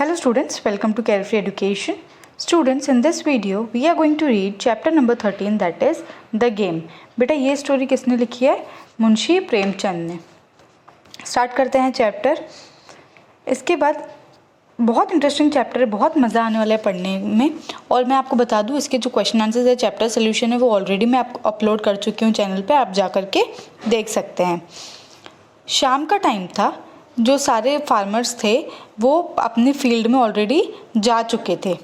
Hello students, welcome to Carefree Education. Students, in this video we are going to read chapter number 13, that is The Game. बेटा ये story किसने लिखी है? मुंशी प्रेमचंद ने। Start करते हैं चैप्टर। इसके बाद बहुत इंटरेस्टिंग चैप्टर है, बहुत मज़ा आने वाला है पढ़ने में। और मैं आपको बता दूं, इसके जो क्वेश्चन आंसर्स है, चैप्टर सोल्यूशन है, वो ऑलरेडी मैं आपको अपलोड कर चुकी हूँ चैनल पे, आप जा कर के देख सकते हैं। शाम का टाइम था, जो सारे फार्मर्स थे वो अपने फील्ड में ऑलरेडी जा चुके थे।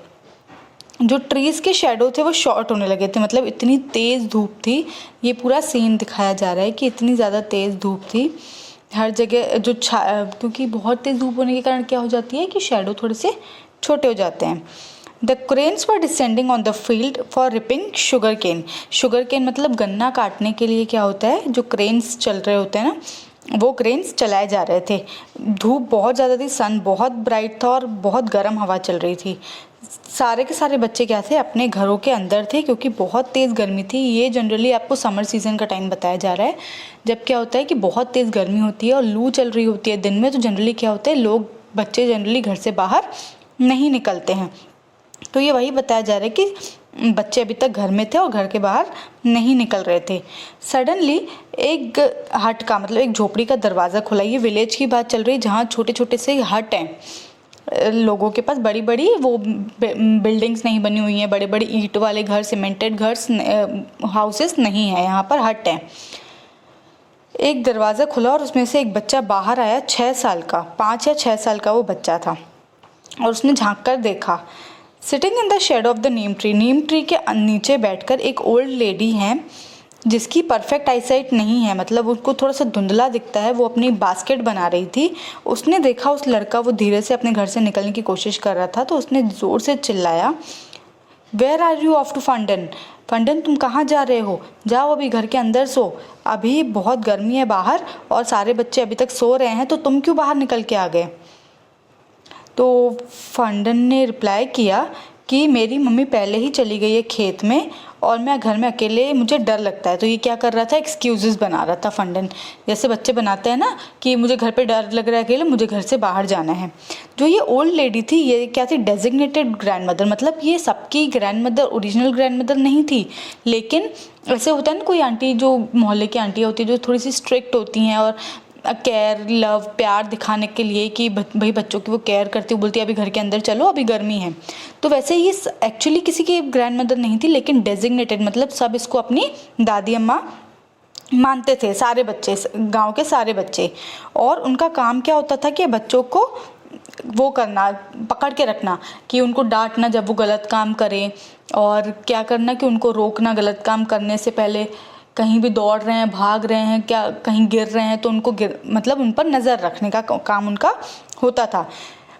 जो ट्रीज़ के शेडो थे वो शॉर्ट होने लगे थे, मतलब इतनी तेज़ धूप थी। ये पूरा सीन दिखाया जा रहा है कि इतनी ज़्यादा तेज़ धूप थी हर जगह। क्योंकि बहुत तेज़ धूप होने के कारण क्या हो जाती है कि शेडो थोड़े से छोटे हो जाते हैं। The cranes were descending on the field for ripping sugar cane. Sugar cane मतलब गन्ना काटने के लिए क्या होता है, जो क्रेन्स चल रहे होते हैं ना, वो क्रेन्स चलाए जा रहे थे। धूप बहुत ज़्यादा थी, सन बहुत ब्राइट था और बहुत गर्म हवा चल रही थी। सारे के सारे बच्चे क्या थे, अपने घरों के अंदर थे, क्योंकि बहुत तेज़ गर्मी थी। ये जनरली आपको समर सीज़न का टाइम बताया जा रहा है, जब क्या होता है कि बहुत तेज़ गर्मी होती है और लू चल रही होती है दिन में। तो जनरली क्या होता है, बच्चे जनरली घर से बाहर नहीं निकलते हैं। तो ये वही बताया जा रहा है कि बच्चे अभी तक घर में थे और घर के बाहर नहीं निकल रहे थे। सडनली एक हट का, मतलब एक झोपड़ी का दरवाज़ा खुला। ये विलेज की बात चल रही है, जहाँ छोटे छोटे से हट हैं। लोगों के पास बड़ी बड़ी वो बिल्डिंग्स नहीं बनी हुई हैं, बड़े बड़े ईंट वाले घर, सीमेंटेड घर्स, हाउसेस नहीं है, यहाँ पर हट हैं। एक दरवाज़ा खुला और उसमें से एक बच्चा बाहर आया, 6 साल का, 5 या 6 साल का वो बच्चा था। और उसने झांक कर देखा। Sitting in the shadow of the Neem tree, Neem tree के नीचे बैठकर एक ओल्ड लेडी हैं, जिसकी परफेक्ट आईसाइट नहीं है, मतलब उनको थोड़ा सा धुंधला दिखता है। वो अपनी बास्केट बना रही थी। उसने देखा उस लड़का वो धीरे से अपने घर से निकलने की कोशिश कर रहा था, तो उसने ज़ोर से चिल्लाया, where are you off to फंडन? फंडन, तुम कहाँ जा रहे हो? जाओ अभी घर के अंदर सो, अभी बहुत गर्मी है बाहर और सारे बच्चे अभी तक सो रहे हैं, तो तुम क्यों बाहर निकल के आ गए? तो फंडन ने रिप्लाई किया कि मेरी मम्मी पहले ही चली गई है खेत में और मैं घर में अकेले, मुझे डर लगता है। तो ये क्या कर रहा था, एक्सक्यूज़ेस बना रहा था फंडन, जैसे बच्चे बनाते हैं ना कि मुझे घर पे डर लग रहा है अकेले, मुझे घर से बाहर जाना है। जो ये ओल्ड लेडी थी, ये क्या थी, डेजिग्नेटेड ग्रैंड मदर, मतलब ये सबकी grand mother, original grand mother नहीं थी। लेकिन ऐसे होता है ना, कोई आंटी जो मोहल्ले की आंटियाँ होती है जो थोड़ी सी स्ट्रिक्ट होती हैं और केयर, लव, प्यार दिखाने के लिए कि भाई बच्चों की वो केयर करती, वो बोलती है अभी घर के अंदर चलो, अभी गर्मी है। तो वैसे ये एक्चुअली किसी की ग्रैंड मदर नहीं थी, लेकिन डेजिग्नेटेड, मतलब सब इसको अपनी दादी अम्मा मानते थे, सारे बच्चे, गांव के सारे बच्चे। और उनका काम क्या होता था कि बच्चों को वो करना, पकड़ के रखना, कि उनको डांटना जब वो गलत काम करें, और क्या करना कि उनको रोकना गलत काम करने से पहले। कहीं भी दौड़ रहे हैं, भाग रहे हैं, क्या कहीं गिर रहे हैं, तो उनको मतलब उन पर नज़र रखने का काम उनका होता था।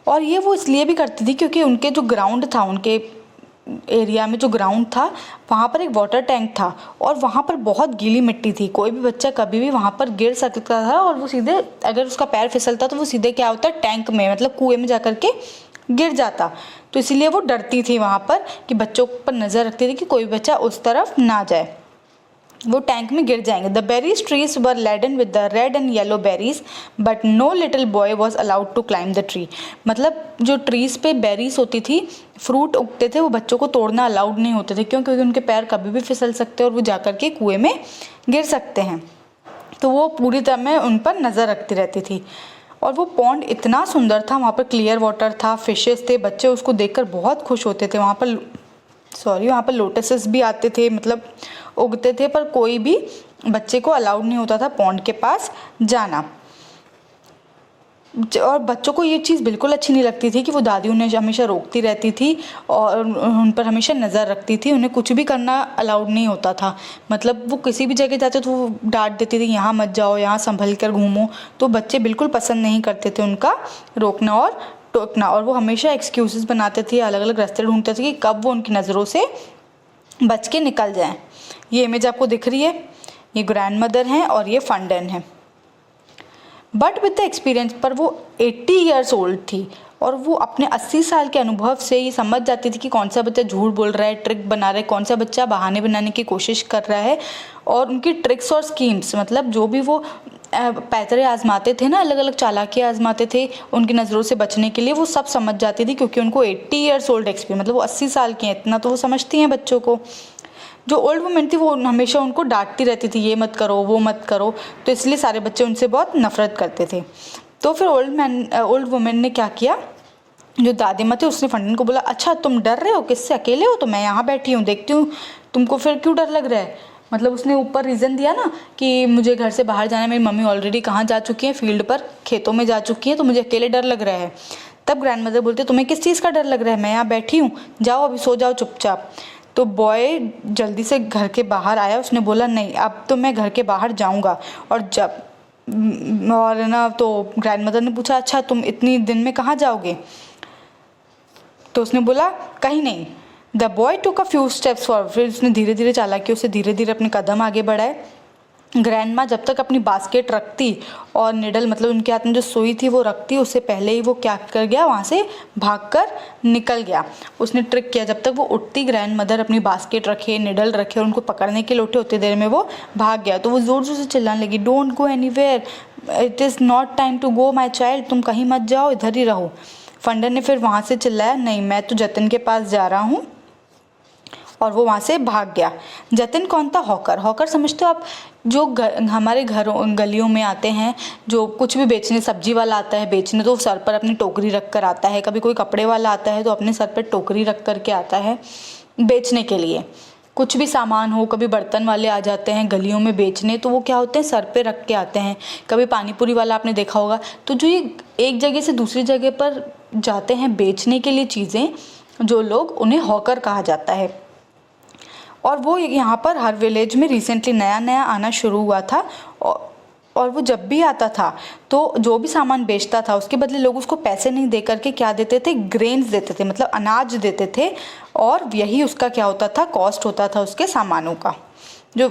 और ये वो इसलिए भी करती थी क्योंकि उनके जो ग्राउंड था, उनके एरिया में जो ग्राउंड था, वहाँ पर एक वाटर टैंक था और वहाँ पर बहुत गीली मिट्टी थी। कोई भी बच्चा कभी भी वहाँ पर गिर सकता था और वो सीधे, अगर उसका पैर फिसलता तो वो सीधे क्या होता है, टैंक में, मतलब कुएं में जा कर के गिर जाता। तो इसीलिए वो डरती थी वहाँ पर कि बच्चों पर नज़र रखती थी कि कोई बच्चा उस तरफ ना जाए, वो टैंक में गिर जाएंगे। The berries trees were laden with the red and yellow berries but no little boy was allowed to climb the tree. मतलब जो ट्रीज पे बेरीज होती थी, फ्रूट उगते थे, वो बच्चों को तोड़ना अलाउड नहीं होते थे। क्यों? क्योंकि उनके पैर कभी भी फिसल सकते हैं और वो जाकर के कुएं में गिर सकते हैं। तो वो पूरी तरह में उन पर नज़र रखती रहती थी। और वो पॉन्ड इतना सुंदर था, वहाँ पर क्लियर वाटर था, फिशेस थे, बच्चे उसको देखकर बहुत खुश होते थे। वहाँ पर लोटसेस भी आते थे, मतलब उगते थे, पर कोई भी बच्चे को अलाउड नहीं होता था पॉन्ड के पास जाना। और बच्चों को ये चीज़ बिल्कुल अच्छी नहीं लगती थी कि वो दादी उन्हें हमेशा रोकती रहती थी और उन पर हमेशा नज़र रखती थी। उन्हें कुछ भी करना अलाउड नहीं होता था, मतलब वो किसी भी जगह जाते तो वो डांट देती थी, यहाँ मत जाओ, यहाँ संभल कर घूमो। तो बच्चे बिल्कुल पसंद नहीं करते थे उनका रोकना और टोकना, और वो हमेशा एक्सक्यूज़ेस बनाते थे, अलग अलग रास्ते ढूंढते थे कि कब वो उनकी नज़रों से बच के निकल जाएं। ये इमेज आपको दिख रही है, ये ग्रैंड मदर हैं और ये फंडन है। बट विद द एक्सपीरियंस, पर वो 80 ईयर्स ओल्ड थी और वो अपने 80 साल के अनुभव से ये समझ जाती थी कि कौन सा बच्चा झूठ बोल रहा है, ट्रिक बना रहा है, कौन सा बच्चा बहाने बनाने की कोशिश कर रहा है। और उनकी ट्रिक्स और स्कीम्स, मतलब जो भी वो पैतरे आजमाते थे ना, अलग अलग चालाकियाँ आजमाते थे उनकी नज़रों से बचने के लिए, वो सब समझ जाती थी क्योंकि उनको 80 ईयर्स ओल्ड एक्सपीरियंस, मतलब वो 80 साल की हैं, इतना तो वो समझती हैं बच्चों को। जो ओल्ड वुमेन थी वो हमेशा उनको डांटती रहती थी, ये मत करो वो मत करो, तो इसलिए सारे बच्चे उनसे बहुत नफरत करते थे। तो फिर ओल्ड वुमेन ने क्या किया, जो दादी माँ थी उसने फंडन को बोला, अच्छा तुम डर रहे हो, किससे, अकेले हो, तो मैं यहाँ बैठी हूँ, देखती हूँ तुमको फिर क्यों डर लग रहा है। मतलब उसने ऊपर रीज़न दिया ना कि मुझे घर से बाहर जाना है, मेरी मम्मी ऑलरेडी कहाँ जा चुकी हैं, फील्ड पर खेतों में जा चुकी हैं, तो मुझे अकेले डर लग रहा है। तब ग्रैंड मदर बोलते, तुम्हें किस चीज़ का डर लग रहा है, मैं यहाँ बैठी हूँ, जाओ अभी सो जाओ चुपचाप। तो बॉय जल्दी से घर के बाहर आया, उसने बोला नहीं अब तो मैं घर के बाहर जाऊँगा। और ना तो ग्रैंड मदर ने पूछा, अच्छा तुम इतनी दिन में कहाँ जाओगे, तो उसने बोला कहीं नहीं। The boy took a few steps forward, फिर उसने धीरे धीरे चालाकियों से धीरे धीरे अपने कदम आगे बढ़ाए। ग्रैंड माँ जब तक अपनी बास्केट रखती और निडल मतलब उनके हाथ में जो सुई थी वो रखती, उससे पहले ही वो क्या कर गया, वहाँ से भागकर निकल गया। उसने ट्रिक किया, जब तक वो उठती ग्रैंड मदर अपनी बास्केट रखे, निडल रखे और उनको पकड़ने के लिए उठे, उतनी देर में वो भाग गया। तो वो ज़ोर ज़ोर से चिल्लाने लगी, don't go anywhere, it is not time to go my child, तुम कहीं मत जाओ, इधर ही रहो। फंडन ने फिर वहाँ से चिल्लाया, नहीं मैं तो जतिन के पास जा रहा हूँ, और वो वहाँ से भाग गया। जतिन कौन था, हॉकर। हॉकर समझते हो आप, जो हमारे घरों गलियों में आते हैं, जो कुछ भी बेचने, सब्जी वाला आता है बेचने तो सर पर अपनी टोकरी रख कर आता है, कभी कोई कपड़े वाला आता है तो अपने सर पर टोकरी रख कर के आता है बेचने के लिए, कुछ भी सामान हो, कभी बर्तन वाले आ जाते हैं गलियों में बेचने, तो वो क्या होते हैं सर पे रख के आते हैं। कभी पानी पूरी वाला आपने देखा होगा। तो जो ये एक जगह से दूसरी जगह पर जाते हैं बेचने के लिए चीज़ें, जो लोग, उन्हें हॉकर कहा जाता है। और वो यहाँ पर हर विलेज में रिसेंटली नया नया आना शुरू हुआ था, और वो जब भी आता था तो जो भी सामान बेचता था उसके बदले लोग उसको पैसे नहीं दे करके क्या देते थे, ग्रेन्स देते थे, मतलब अनाज देते थे, और यही उसका क्या होता था, कॉस्ट होता था उसके सामानों का। जो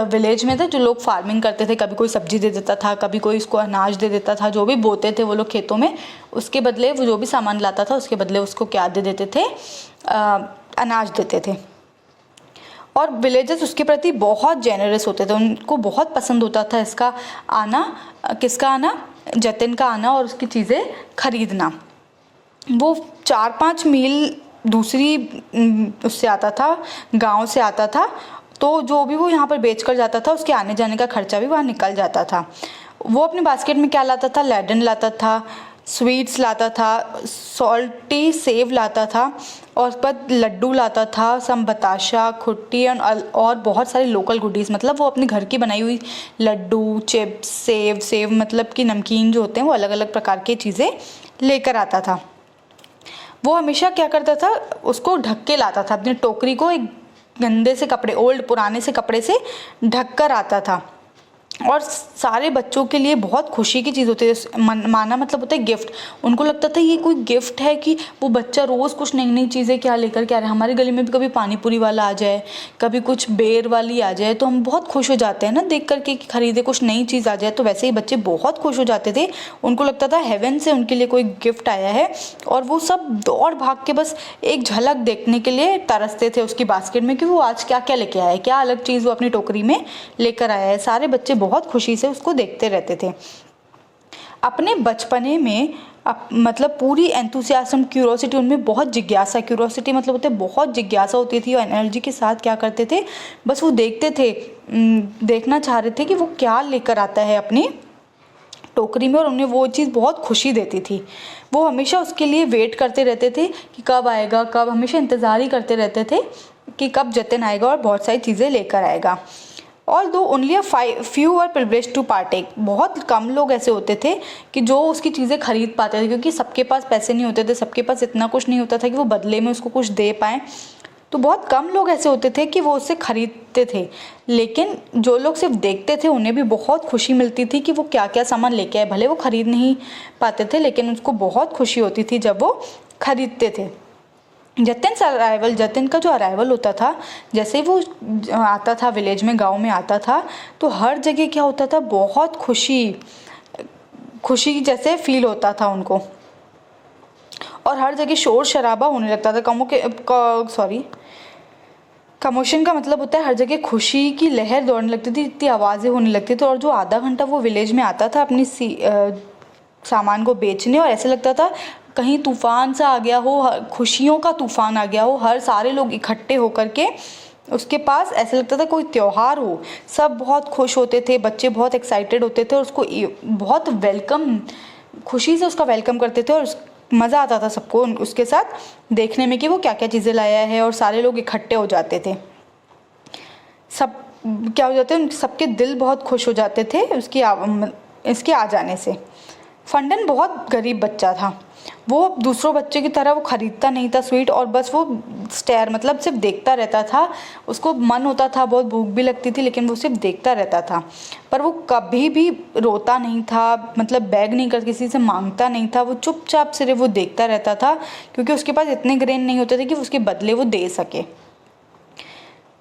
विलेज में थे, जो लोग फार्मिंग करते थे, कभी कोई सब्जी दे देता था, कभी कोई उसको अनाज दे देता था, जो भी बोते थे वो लोग खेतों में, उसके बदले वो जो भी सामान लाता था उसके बदले उसको क्या दे देते थे, अनाज देते थे। और विलेजर्स उसके प्रति बहुत जेनरस होते थे, उनको बहुत पसंद होता था इसका आना, किसका आना, जतिन का आना और उसकी चीज़ें खरीदना। वो 4-5 मील दूसरी उससे आता था, गांव से आता था, तो जो भी वो यहाँ पर बेच कर जाता था उसके आने जाने का खर्चा भी वहाँ निकल जाता था। वो अपनी बास्केट में क्या लाता था, लैडन लाता था, स्वीट्स लाता था, सॉल्टी सेव लाता था, और पर लड्डू लाता था, सम बताशा, खुट्टी और बहुत सारे लोकल गुडीज़, मतलब वो अपने घर की बनाई हुई लड्डू, चिप्स, सेव मतलब कि नमकीन जो होते हैं, वो अलग अलग प्रकार की चीज़ें लेकर आता था। वो हमेशा क्या करता था, उसको ढक के लाता था, अपनी टोकरी को एक गंदे से कपड़े, ओल्ड पुराने से कपड़े से ढक कर आता था। और सारे बच्चों के लिए बहुत खुशी की चीज़ होती है, माना मतलब होता है गिफ्ट। उनको लगता था ये कोई गिफ्ट है कि वो बच्चा रोज़ कुछ नई नई चीज़ें क्या लेकर के आ रहे हैं। हमारी गली में भी कभी पानी पूरी वाला आ जाए, कभी कुछ बेर वाली आ जाए, तो हम बहुत खुश हो जाते हैं ना देख करके कि खरीदे, कुछ नई चीज़ आ जाए। तो वैसे ही बच्चे बहुत खुश हो जाते थे, उनको लगता था हेवन से उनके लिए कोई गिफ्ट आया है, और वो सब दौड़ भाग के बस एक झलक देखने के लिए तरसते थे उसकी बास्केट में कि वो आज क्या क्या लेके आया है, क्या अलग चीज़ वो अपनी टोकरी में लेकर आया है। सारे बच्चे बहुत खुशी से उसको देखते रहते थे। अपने बचपने में मतलब पूरी एंथुसियाज्म, क्यूरोसिटी, उनमें बहुत जिज्ञासा, क्यूरोसिटी मतलब होते बहुत जिज्ञासा होती थी, और एनर्जी के साथ क्या करते थे, बस वो देखते थे, देखना चाह रहे थे कि वो क्या लेकर आता है अपनी टोकरी में, और उन्हें वो चीज़ बहुत खुशी देती थी। वो हमेशा उसके लिए वेट करते रहते थे कि कब आएगा, कब, हमेशा इंतज़ार ही करते रहते थे कि कब जतिन आएगा और बहुत सारी चीज़ें लेकर आएगा। Although only a few were privileged to partake, बहुत कम लोग ऐसे होते थे कि जो उसकी चीज़ें खरीद पाते थे, क्योंकि सबके पास पैसे नहीं होते थे, सबके पास इतना कुछ नहीं होता था कि वो बदले में उसको कुछ दे पाएँ। तो बहुत कम लोग ऐसे होते थे कि वो उससे ख़रीदते थे, लेकिन जो लोग सिर्फ देखते थे उन्हें भी बहुत खुशी मिलती थी कि वो क्या क्या सामान लेके आए। भले वो ख़रीद नहीं पाते थे, लेकिन उसको बहुत खुशी होती थी जब वो ख़रीदते थे। जतिन का जो अराइवल होता था, जैसे वो आता था विलेज में, गांव में आता था, तो हर जगह क्या होता था, बहुत खुशी जैसे फील होता था उनको, और हर जगह शोर शराबा होने लगता था। कमोशन का मतलब होता है हर जगह खुशी की लहर दौड़ने लगती थी, इतनी आवाज़ें होने लगती थी। और जो आधा घंटा वो विलेज में आता था अपनी सामान को बेचने, और ऐसे लगता था कहीं तूफान सा आ गया हो, खुशियों का तूफान आ गया हो, हर सारे लोग इकट्ठे होकर के उसके पास, ऐसा लगता था कोई त्यौहार हो। सब बहुत खुश होते थे, बच्चे बहुत एक्साइटेड होते थे और उसको बहुत वेलकम, खुशी से उसका वेलकम करते थे। और मज़ा आता था सबको उसके साथ देखने में कि वो क्या क्या चीज़ें लाया है, और सारे लोग इकट्ठे हो जाते थे। सब क्या हो जाते हैं, सबके दिल बहुत खुश हो जाते थे इसके आ जाने से। फंडन बहुत गरीब बच्चा था, वो दूसरों बच्चे की तरह वो ख़रीदता नहीं था स्वीट, और बस वो स्टेयर मतलब सिर्फ देखता रहता था। उसको मन होता था, बहुत भूख भी लगती थी, लेकिन वो सिर्फ देखता रहता था। पर वो कभी भी रोता नहीं था, मतलब बैग नहीं कर किसी से मांगता नहीं था, वो चुपचाप सिर्फ वो देखता रहता था, क्योंकि उसके पास इतने ग्रेन नहीं होते थे कि उसके बदले वो दे सके।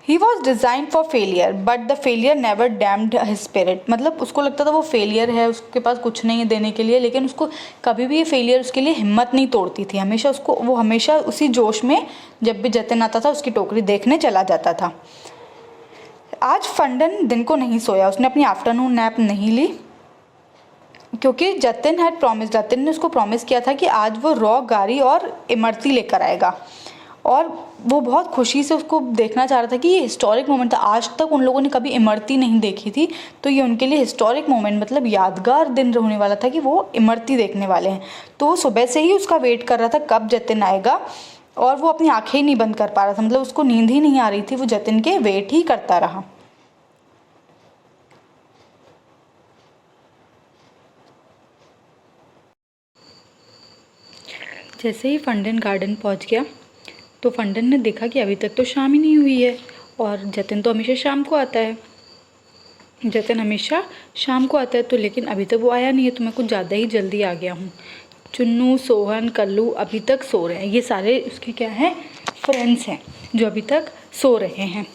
He was designed for failure but the failure never damned his spirit. मतलब उसको लगता था वो फेलियर है, उसके पास कुछ नहीं है देने के लिए, लेकिन उसको कभी भी ये फेलियर उसके लिए हिम्मत नहीं तोड़ती थी। हमेशा वो हमेशा उसी जोश में जब भी जतिन आता था उसकी टोकरी देखने चला जाता था। आज फंडन दिन को नहीं सोया, उसने अपनी आफ्टरनून नैप नहीं ली, क्योंकि जतिन ने उसको प्रॉमिस किया था कि आज वो रॉ गाड़ी और इमरती लेकर आएगा। और वो बहुत खुशी से उसको देखना चाह रहा था कि ये हिस्टोरिक मोमेंट था। आज तक उन लोगों ने कभी इमरती नहीं देखी थी, तो ये उनके लिए हिस्टोरिक मोमेंट, मतलब यादगार दिन होने वाला था कि वो इमरती देखने वाले हैं। तो वो सुबह से ही उसका वेट कर रहा था कब जतिन आएगा, और वो अपनी आंखें ही नहीं बंद कर पा रहा था, मतलब उसको नींद ही नहीं आ रही थी, वो जतिन के वेट ही करता रहा। जैसे ही फंडन गार्डन पहुंच गया तो फंडन ने देखा कि अभी तक तो शाम ही नहीं हुई है, और जतिन तो हमेशा शाम को आता है। तो लेकिन अभी तक वो आया नहीं है, तो मैं कुछ ज़्यादा ही जल्दी आ गया हूँ। चुन्नू, सोहन, कल्लू अभी तक सो रहे हैं। ये सारे उसके क्या हैं, फ्रेंड्स हैं जो अभी तक सो रहे हैं।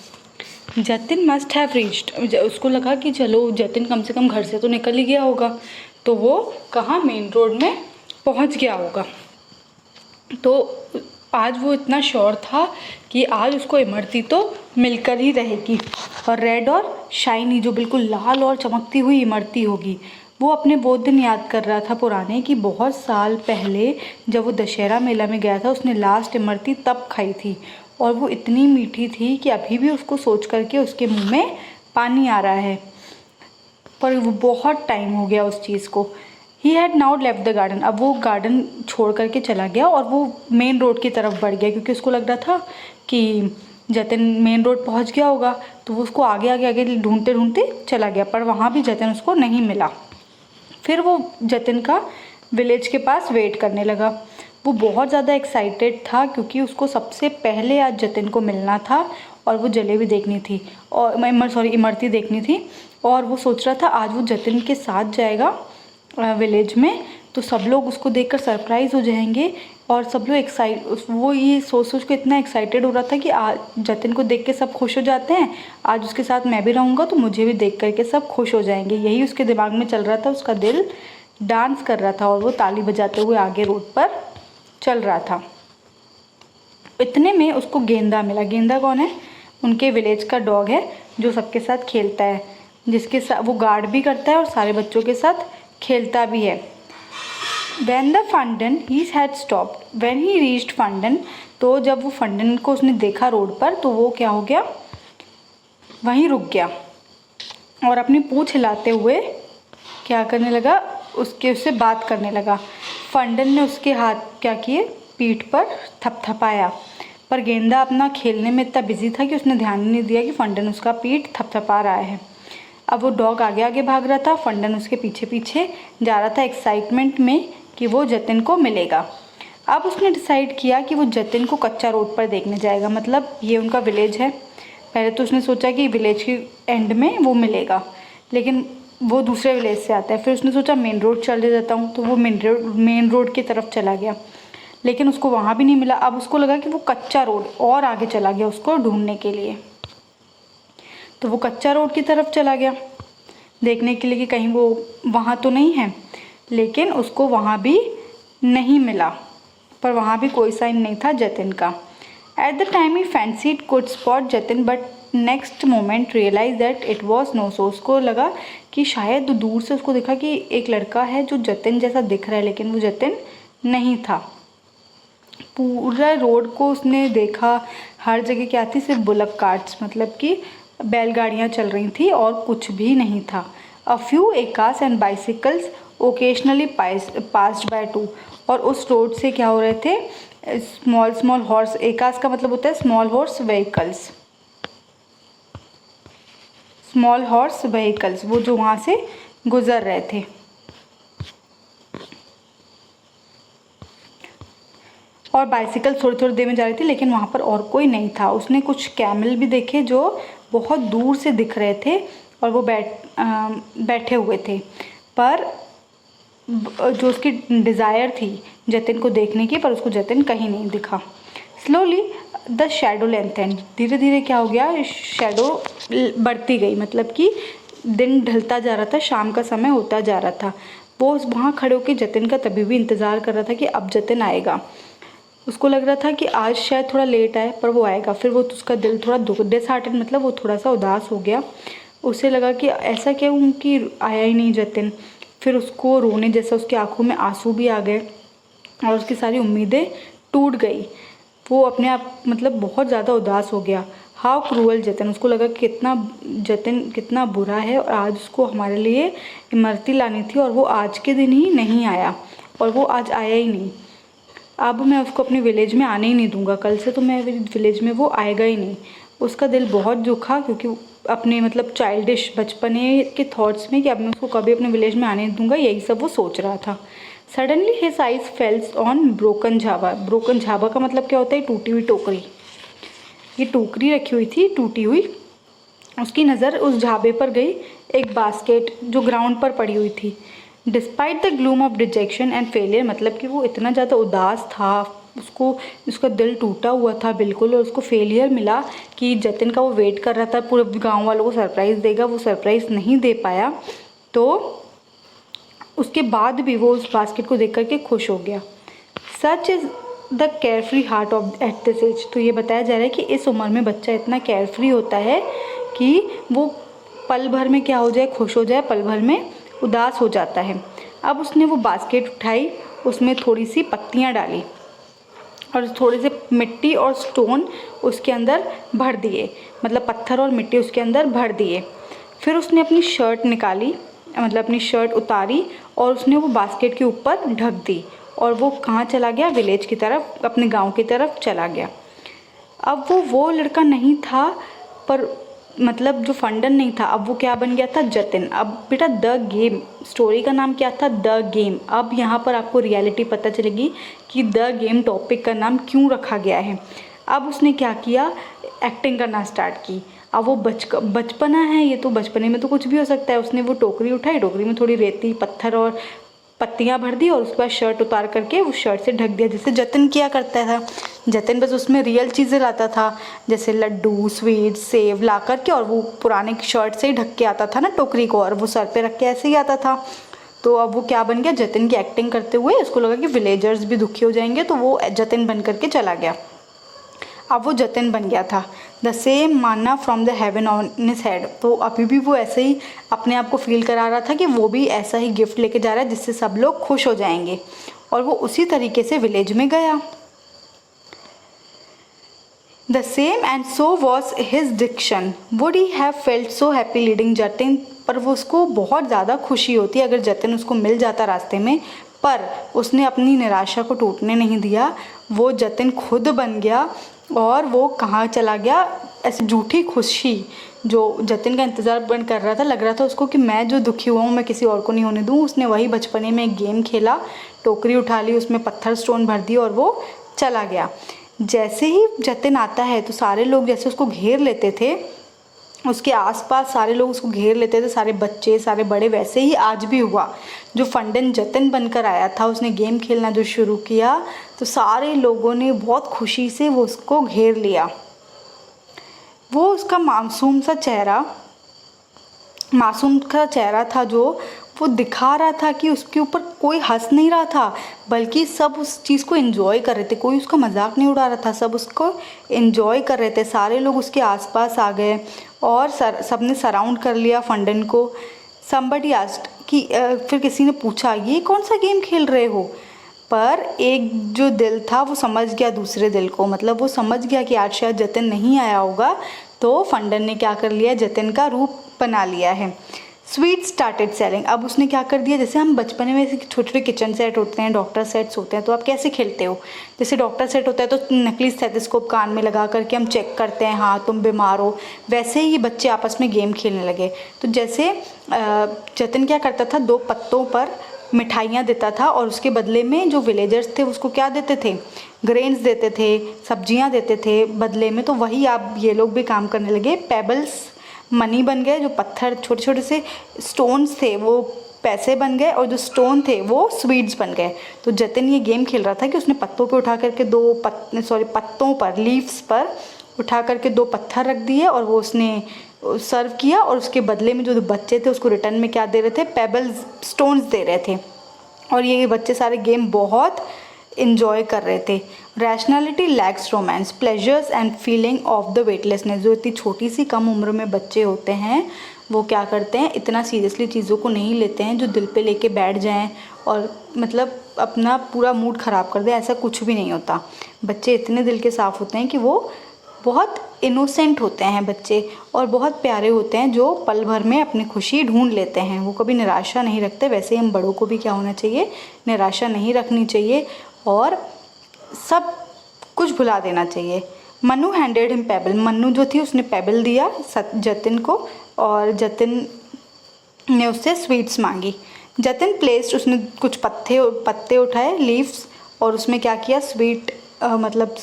जतिन मस्ट हैव रीच्ड, उसको लगा कि चलो जतिन कम से कम घर से तो निकल ही गया होगा, तो वो कहाँ, मेन रोड में पहुँच गया होगा। तो आज वो इतना श्योर था कि आज उसको इमरती तो मिलकर ही रहेगी, और रेड और शाइनी जो बिल्कुल लाल और चमकती हुई इमरती होगी। वो अपने वो दिन याद कर रहा था पुराने, कि बहुत साल पहले जब वो दशहरा मेला में गया था, उसने लास्ट इमरती तब खाई थी, और वो इतनी मीठी थी कि अभी भी उसको सोच करके उसके मुंह में पानी आ रहा है। पर वो बहुत टाइम हो गया उस चीज़ को। He had now left the garden, अब वो गार्डन छोड़ करके चला गया और वो मेन रोड की तरफ बढ़ गया, क्योंकि उसको लग रहा था कि जतिन मेन रोड पहुंच गया होगा। तो वो उसको आगे आगे आगे ढूंढते ढूंढते चला गया, पर वहाँ भी जतिन उसको नहीं मिला। फिर वो जतिन का विलेज के पास वेट करने लगा। वो बहुत ज़्यादा एक्साइटेड था, क्योंकि उसको सबसे पहले आज जतिन को मिलना था, और वो जलेबी देखनी थी, और इमरती देखनी थी। और वो सोच रहा था आज वो जतिन के साथ जाएगा विलेज में, तो सब लोग उसको देखकर सरप्राइज़ हो जाएंगे, और सब लोग वो ये सोच के इतना एक्साइटेड हो रहा था कि आज जतिन को देख के सब खुश हो जाते हैं, आज उसके साथ मैं भी रहूँगा तो मुझे भी देख करके सब खुश हो जाएंगे। यही उसके दिमाग में चल रहा था। उसका दिल डांस कर रहा था, और वो ताली बजाते हुए आगे रोड पर चल रहा था। इतने में उसको गेंदा मिला। गेंदा कौन है? उनके विलेज का डॉग है, जो सबके साथ खेलता है, जिसके साथ वो गार्ड भी करता है और सारे बच्चों के साथ खेलता भी है। When the Fandon he had stopped, when he reached Fandon, तो जब वो फंडन को उसने देखा रोड पर, तो वो क्या हो गया, वहीं रुक गया और अपनी पूँछ हिलाते हुए क्या करने लगा, उससे बात करने लगा। फंडन ने उसके हाथ क्या किए, पीठ पर थपथपाया, पर गेंदा अपना खेलने में इतना बिजी था कि उसने ध्यान नहीं दिया कि फंडन उसका पीठ थपथपा रहा है। अब वो डॉग आगे आगे भाग रहा था, फंडन उसके पीछे पीछे जा रहा था एक्साइटमेंट में कि वो जतिन को मिलेगा। अब उसने डिसाइड किया कि वो जतिन को कच्चा रोड पर देखने जाएगा, मतलब ये उनका विलेज है। पहले तो उसने सोचा कि विलेज के एंड में वो मिलेगा, लेकिन वो दूसरे विलेज से आता है। फिर उसने सोचा मेन रोड चले जाता हूँ, तो वो मेन रोड की तरफ चला गया, लेकिन उसको वहाँ भी नहीं मिला। अब उसको लगा कि वो कच्चा रोड और आगे चला गया उसको ढूंढने के लिए, तो वो कच्चा रोड की तरफ चला गया देखने के लिए कि कहीं वो वहाँ तो नहीं है, लेकिन उसको वहाँ भी नहीं मिला, पर वहाँ भी कोई साइन नहीं था जतिन का। At the time he fancied could spot Jatin but next moment realized that it was no so उसको लगा कि शायद दूर से उसको दिखा कि एक लड़का है जो जतिन जैसा दिख रहा है, लेकिन वो जतिन नहीं था। पूरा रोड को उसने देखा, हर जगह क्या थी, सिर्फ बुलक कार्ट्स मतलब कि बैलगाड़ियाँ चल रही थी और कुछ भी नहीं था। A few acres and bicycles occasionally passed by too, और उस रोड से क्या हो रहे थे, स्मॉल हॉर्स, एकास का मतलब होता है small horse vehicles, small horse vehicles वो जो वहाँ से गुजर रहे थे। और बाइसिकल थोड़ी थोड़ी देर में जा रही थी, लेकिन वहाँ पर और कोई नहीं था। उसने कुछ कैमल भी देखे जो बहुत दूर से दिख रहे थे और वो बैठे हुए थे, पर जो उसकी डिज़ायर थी जतिन को देखने की, पर उसको जतिन कहीं नहीं दिखा। स्लोली द शैडो लेंथेंड, धीरे धीरे क्या हो गया, शैडो बढ़ती गई, मतलब कि दिन ढलता जा रहा था, शाम का समय होता जा रहा था। वो वहाँ खड़े होकर जतिन का तभी भी इंतज़ार कर रहा था कि अब जतिन आएगा। उसको लग रहा था कि आज शायद थोड़ा लेट आए, पर वो आएगा। फिर वो उसका दिल थोड़ा डिसहार्टेड, मतलब वो थोड़ा सा उदास हो गया। उसे लगा कि ऐसा क्यों कि आया ही नहीं जतिन। फिर उसको रोने जैसा, उसकी आंखों में आंसू भी आ गए और उसकी सारी उम्मीदें टूट गई। वो अपने आप मतलब बहुत ज़्यादा उदास हो गया। हाउ क्रूअल जतिन, उसको लगा कि जतिन कितना बुरा है, और आज उसको हमारे लिए इमरती लानी थी और वो आज के दिन ही नहीं आया, और वो आज आया ही नहीं। अब मैं उसको अपने विलेज में आने ही नहीं दूंगा, कल से तो मैं विलेज में वो आएगा ही नहीं। उसका दिल बहुत दुखा, क्योंकि अपने मतलब चाइल्डिश बचपने के थॉट्स में कि अब मैं उसको कभी अपने विलेज में आने नहीं दूंगा, यही सब वो सोच रहा था। Suddenly his eyes falls on broken झाबा। ब्रोकन झाबा का मतलब क्या होता है, टूटी हुई टोकरी। ये टोकरी रखी हुई थी टूटी हुई, उसकी नज़र उस झाबे पर गई, एक बास्केट जो ग्राउंड पर पड़ी हुई थी। Despite the gloom of detection and failure, मतलब कि वो इतना ज़्यादा उदास था, उसका दिल टूटा हुआ था बिल्कुल, और उसको फेलियर मिला कि जतिन का वो वेट कर रहा था, पूरे गांव वालों को सरप्राइज़ देगा, वो सरप्राइज़ नहीं दे पाया। तो उसके बाद भी वो उस बास्केट को देख करके खुश हो गया। Such is the carefree heart of at this age, तो ये बताया जा रहा है कि इस उम्र में बच्चा इतना केयरफ्री होता है कि वो पल भर में क्या हो जाए, खुश हो जाए, पल भर में उदास हो जाता है। अब उसने वो बास्केट उठाई, उसमें थोड़ी सी पत्तियाँ डाली और थोड़े से मिट्टी और स्टोन उसके अंदर भर दिए, मतलब पत्थर और मिट्टी उसके अंदर भर दिए। फिर उसने अपनी शर्ट निकाली, मतलब अपनी शर्ट उतारी और उसने वो बास्केट के ऊपर ढक दी, और वो कहाँ चला गया, विलेज की तरफ, अपने गांव की तरफ चला गया। अब वो लड़का नहीं था, पर मतलब जो फंडन नहीं था, अब वो क्या बन गया था, जतिन। अब बेटा द गेम, स्टोरी का नाम क्या था, द गेम। अब यहाँ पर आपको रियलिटी पता चलेगी कि द गेम टॉपिक का नाम क्यों रखा गया है। अब उसने क्या किया, एक्टिंग करना स्टार्ट की। अब वो बचपना है, ये तो बचपने में तो कुछ भी हो सकता है। उसने वो टोकरी उठाई, टोकरी में थोड़ी रेती, पत्थर और पत्तियाँ भर दी, और उसके बाद शर्ट उतार करके उस शर्ट से ढक दिया, जैसे जतिन किया करता था। जतिन बस उसमें रियल चीज़ें लाता था, जैसे लड्डू, स्वीट, सेव ला करके, और वो पुराने शर्ट से ही ढक के आता था ना टोकरी को, और वो सर पे रख के ऐसे ही आता था। तो अब वो क्या बन गया, जतिन की एक्टिंग करते हुए। उसको लगा कि विलेजर्स भी दुखी हो जाएंगे, तो वो जतिन बन करके चला गया। अब वो जतिन बन गया था। द सेम माना from the heaven on his head, तो अभी भी वो ऐसे ही अपने आप को फील करा रहा था कि वो भी ऐसा ही गिफ्ट लेके जा रहा है जिससे सब लोग खुश हो जाएंगे, और वो उसी तरीके से विलेज में गया। The same and so was his diction, would he have felt so happy leading Jatin, पर वो उसको बहुत ज़्यादा खुशी होती अगर जतिन उसको मिल जाता रास्ते में, पर उसने अपनी निराशा को टूटने नहीं दिया। वो जतिन खुद बन गया, और वो कहाँ चला गया, ऐसी झूठी खुशी जो जतिन का इंतज़ार बन कर रहा था, लग रहा था उसको कि मैं जो दुखी हुआ हूँ मैं किसी और को नहीं होने दूँ। उसने वही बचपने में एक गेम खेला, टोकरी उठा ली, उसमें पत्थर स्टोन भर दिए और वो चला गया। जैसे ही जतिन आता है तो सारे लोग जैसे उसको घेर लेते थे, उसके आसपास सारे लोग उसको घेर लेते थे, सारे बच्चे, सारे बड़े। वैसे ही आज भी हुआ। जो फंडन जतिन बनकर आया था, उसने गेम खेलना जो शुरू किया, तो सारे लोगों ने बहुत खुशी से वो उसको घेर लिया। वो उसका मासूम सा चेहरा था जो वो दिखा रहा था कि उसके ऊपर कोई हंस नहीं रहा था, बल्कि सब उस चीज़ को एंजॉय कर रहे थे, कोई उसका मजाक नहीं उड़ा रहा था, सब उसको एंजॉय कर रहे थे। सारे लोग उसके आसपास आ गए और सबने सराउंड कर लिया फंडन को। समबडी आस्क्ड कि फिर किसी ने पूछा ये कौन सा गेम खेल रहे हो, पर एक जो दिल था वो समझ गया दूसरे दिल को, मतलब वो समझ गया कि आज शायद जतिन नहीं आया होगा, तो फंडन ने क्या कर लिया, जतिन का रूप बना लिया है। स्वीट स्टार्टेड सेलिंग, अब उसने क्या कर दिया, जैसे हम बचपन में छोटे छोटे किचन सेट होते हैं, डॉक्टर सेट्स होते हैं, तो आप कैसे खेलते हो, जैसे डॉक्टर सेट होता है तो नकली स्टेथोस्कोप कान में लगा करके हम चेक करते हैं हाँ तुम बीमार हो, वैसे ही ये बच्चे आपस में गेम खेलने लगे। तो जैसे जतिन क्या करता था, 2 पत्तों पर मिठाइयाँ देता था और उसके बदले में जो विलेजर्स थे उसको क्या देते थे, ग्रेन्स देते थे, सब्जियाँ देते थे बदले में। तो वही आप ये लोग भी काम करने लगे। पेबल्स मनी बन गए, जो पत्थर छोटे छोटे से स्टोन्स थे वो पैसे बन गए, और जो स्टोन थे वो स्वीट्स बन गए। तो जतिन ये गेम खेल रहा था कि उसने पत्तों पे उठा करके पत्तों पर, लीव्स पर उठा करके 2 पत्थर रख दिए और वो उसने सर्व किया, और उसके बदले में जो बच्चे थे उसको रिटर्न में क्या दे रहे थे, पेबल्स, स्टोन्स दे रहे थे। और ये बच्चे सारे गेम बहुत इन्जॉय कर रहे थे। Rationality lakhs romance, pleasures and feeling of the weightlessness, जो इतनी छोटी सी कम उम्र में बच्चे होते हैं वो क्या करते हैं, इतना सीरियसली चीज़ों को नहीं लेते हैं जो दिल पे लेके बैठ जाएं और मतलब अपना पूरा मूड ख़राब कर दें, ऐसा कुछ भी नहीं होता। बच्चे इतने दिल के साफ़ होते हैं कि वो बहुत इनोसेंट होते हैं बच्चे, और बहुत प्यारे होते हैं, जो पल भर में अपनी खुशी ढूंढ लेते हैं, वो कभी निराशा नहीं रखते। वैसे ही हम बड़ों को भी क्या होना चाहिए, निराशा नहीं रखनी चाहिए और सब कुछ भुला देना चाहिए। Mannu handed him payable, Mannu जो थी उसने पेबल दिया जतिन को, और जतिन ने उससे स्वीट्स मांगी। जतिन प्लेस्ड, उसने कुछ पत्ते उठाए, लीव्स, और उसमें क्या किया, स्वीट मतलब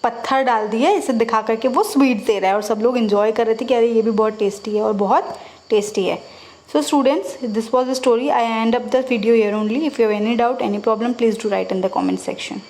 पत्थर डाल दिए, इसे दिखा करके वो स्वीट दे रहा है, और सब लोग एंजॉय कर रहे थे कि अरे ये भी बहुत टेस्टी है, और बहुत टेस्टी है। So students, this was the story. I end up the video here only. If you have any doubt, any problem, please do write in the comment section.